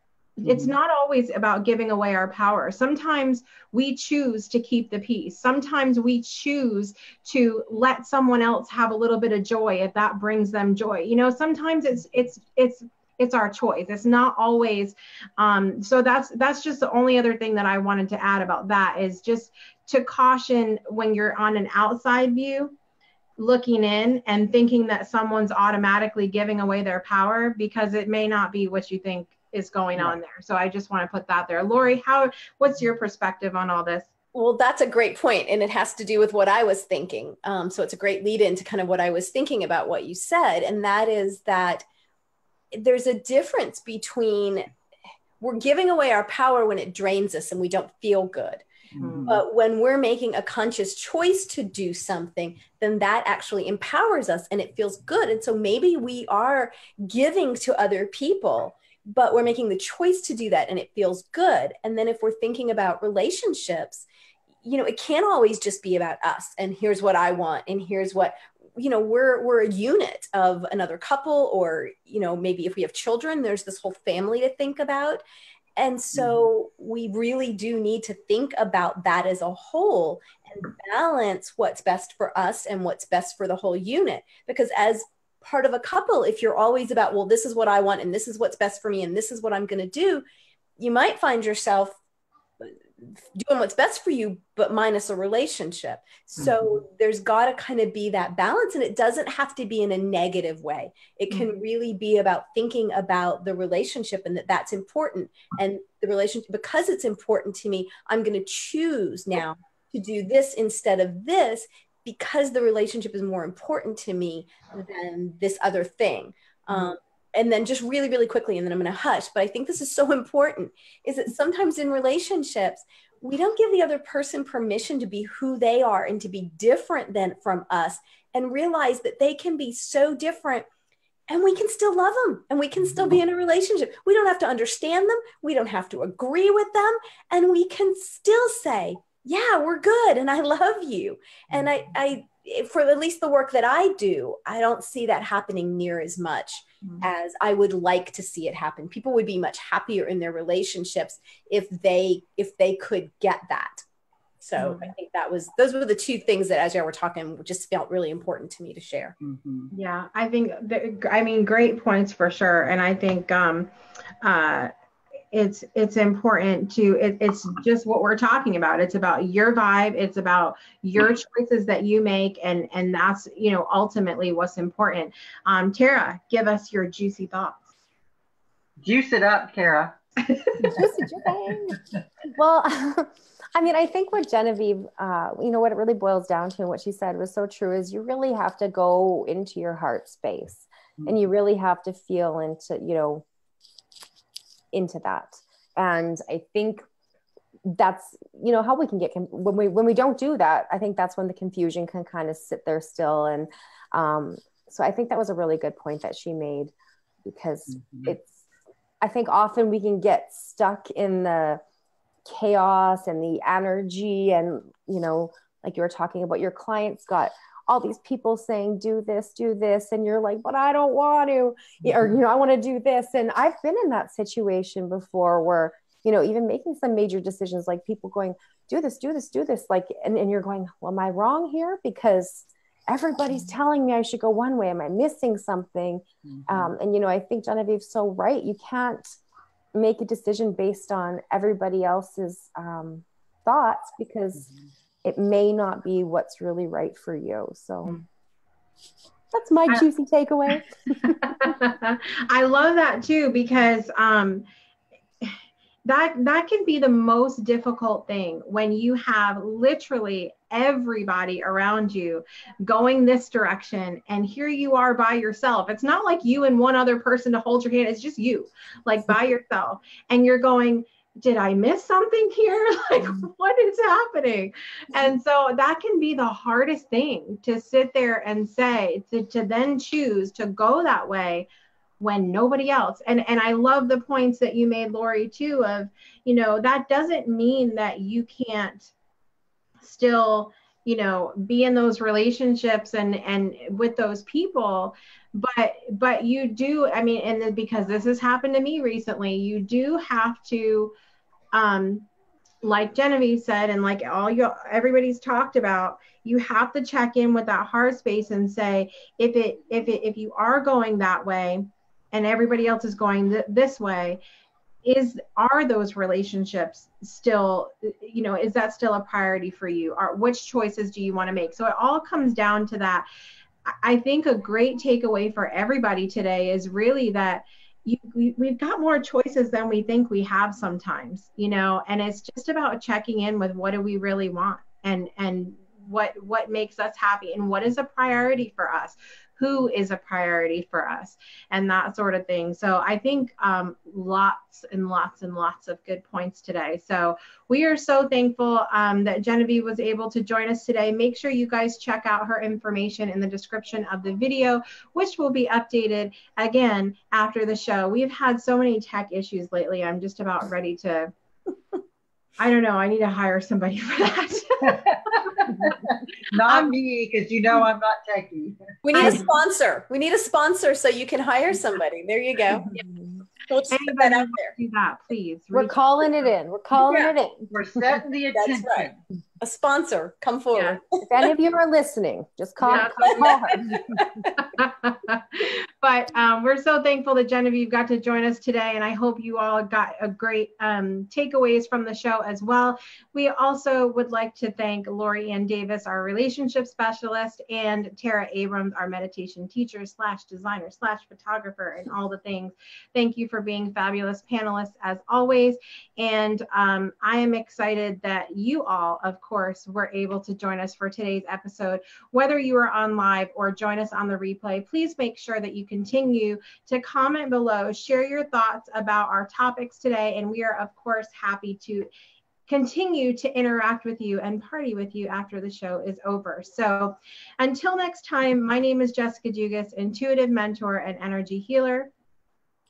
Speaker 1: It's not always about giving away our power. Sometimes we choose to keep the peace. Sometimes we choose to let someone else have a little bit of joy if that brings them joy. You know, sometimes it's our choice. It's not always. So that's just the only other thing that I wanted to add about that, is just to caution when you're on an outside view, looking in and thinking that someone's automatically giving away their power, because it may not be what you think is going on there. So I just want to put that there. Lori, what's your perspective on all this?
Speaker 3: Well, that's a great point, and it has to do with what I was thinking. So it's a great lead into kind of what I was thinking about what you said, and that is that there's a difference between we're giving away our power when it drains us and we don't feel good. But when we're making a conscious choice to do something, then that actually empowers us and it feels good. And so maybe we are giving to other people, but we're making the choice to do that and it feels good. And then if we're thinking about relationships, you know, it can't always just be about us and here's what I want and here's what, you know, we're a unit of another couple, or, you know, maybe if we have children, there's this whole family to think about. And so we really do need to think about that as a whole and balance what's best for us and what's best for the whole unit. Because as part of a couple, if you're always about, well, this is what I want and this is what's best for me and this is what I'm going to do, you might find yourself doing what's best for you, but minus a relationship. So there's got to kind of be that balance, and it doesn't have to be in a negative way. It can really be about thinking about the relationship and that's important. And the relationship, because it's important to me, I'm going to choose now to do this instead of this, because the relationship is more important to me than this other thing. And then just really, really quickly, and then I'm going to hush, but I think this is so important, is that sometimes in relationships, we don't give the other person permission to be who they are and to be different than from us, and realize that they can be so different and we can still love them and we can still be in a relationship. We don't have to understand them. We don't have to agree with them. And we can still say, yeah, we're good. And I love you. And I, for at least the work that I do, I don't see that happening near as much as I would like to see it happen. People would be much happier in their relationships if they could get that. So I think those were the two things that, as you were talking, just felt really important to me to share.
Speaker 1: Yeah, I think great points for sure. And I think it's important to, it's just what we're talking about. It's about your vibe. It's about your choices that you make. And that's, you know, ultimately what's important. Tara, give us your juicy thoughts.
Speaker 2: Juice it up, Tara.
Speaker 4: Well, I mean, I think what Genevieve, you know, what it really boils down to and what she said was so true, is you really have to go into your heart space and you really have to feel into, you know, into that. And I think that's, you know, how we can get, when we don't do that, I think that's when the confusion can kind of sit there still. And so I think that was a really good point that she made, because I think often we can get stuck in the chaos and the energy, and, you know, like you were talking about, your clients got all these people saying, do this, and you're like, but I don't want to, or, you know, I want to do this. And I've been in that situation before where, you know, even making some major decisions, like people going, do this, like, and you're going, well, am I wrong here? Because everybody's telling me I should go one way. Am I missing something? And, you know, I think Genevieve's so right. You can't make a decision based on everybody else's thoughts, because it may not be what's really right for you. So that's my juicy takeaway.
Speaker 1: I love that too, because that can be the most difficult thing when you have literally everybody around you going this direction, and here you are by yourself. It's not like you and one other person to hold your hand. It's just you, like by yourself, and you're going, did I miss something here? Like, what is happening? And so that can be the hardest thing, to sit there and say, to then choose to go that way when nobody else. And I love the points that you made, Lori, too, of, you know, that doesn't mean that you can't still, you know, be in those relationships and with those people, but you do, I mean, and because this has happened to me recently, you do have to, like Genevieve said, and like everybody's talked about, you have to check in with that heart space and say, if you are going that way and everybody else is going this way, are those relationships still, you know, is that still a priority for you? Or which choices do you want to make? So it all comes down to that. I think a great takeaway for everybody today is really that we've got more choices than we think we have sometimes, you know, and it's just about checking in with what do we really want, and what makes us happy, and what is a priority for us, who is a priority for us, and that sort of thing. So I think lots and lots and lots of good points today. So we are so thankful that Genevieve was able to join us today. Make sure you guys check out her information in the description of the video, which will be updated again after the show. We've had so many tech issues lately. I'm just about ready to, I don't know, I need to hire somebody for that.
Speaker 2: Not me, because you know I'm not techie.
Speaker 3: We need a sponsor. We need a sponsor so you can hire somebody. There you go. We'll just put that out there.
Speaker 1: Do that, please.
Speaker 4: We're calling it in. We're calling it in.
Speaker 2: We're setting the attention.
Speaker 3: That's right. A sponsor, come forward.
Speaker 4: If any of you are listening, just call her.
Speaker 1: But we're so thankful that Genevieve got to join us today, and I hope you all got a great takeaways from the show as well. We also would like to thank Lori Ann Davis, our relationship specialist, and Tara Abrams, our meditation teacher / designer / photographer, and all the things. Thank you for being fabulous panelists as always. And I am excited that you all, of course, were able to join us for today's episode. Whether you are on live or join us on the replay, please make sure that you continue to comment below, share your thoughts about our topics today, and we are, of course, happy to continue to interact with you and party with you after the show is over. So until next time, my name is Jessica Dugas, intuitive mentor and energy healer.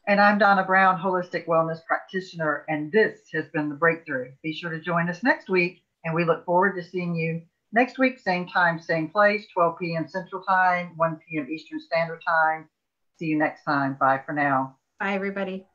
Speaker 2: And I'm Donna Brown, holistic wellness practitioner, and this has been The Breakthrough. Be sure to join us next week, and we look forward to seeing you next week, same time, same place, 12 p.m. Central Time, 1 p.m. Eastern Standard Time. See you next time. Bye for now.
Speaker 1: Bye, everybody.